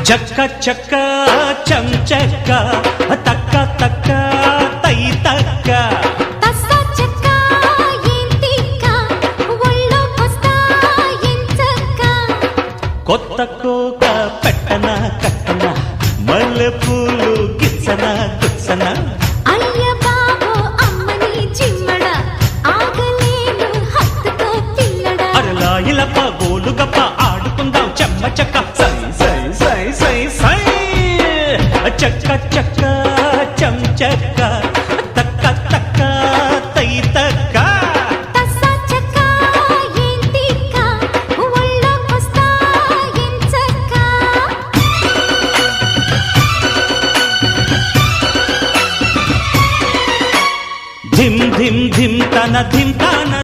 చక్క చక్క చంచక్క తక్క తక్క తై తక్క కొత్త కోక పెట్టన కట్టన మల్లె పూలు గిచ్చన గుచ్చన అయ్య బాబో అమ్మని చిమ్మడ ఆగలేను హత్తుతో పిల్లడ అరలా ఇలప గోలు గప్ప ఆడుకుందాం చెమ్మ చక్క సై సై సై సై సై చక్క చక్క చం చక్క తక్క తక్క తై తక్క ధిమ్ ధిమ్ ధిమ్ తన ధిమ్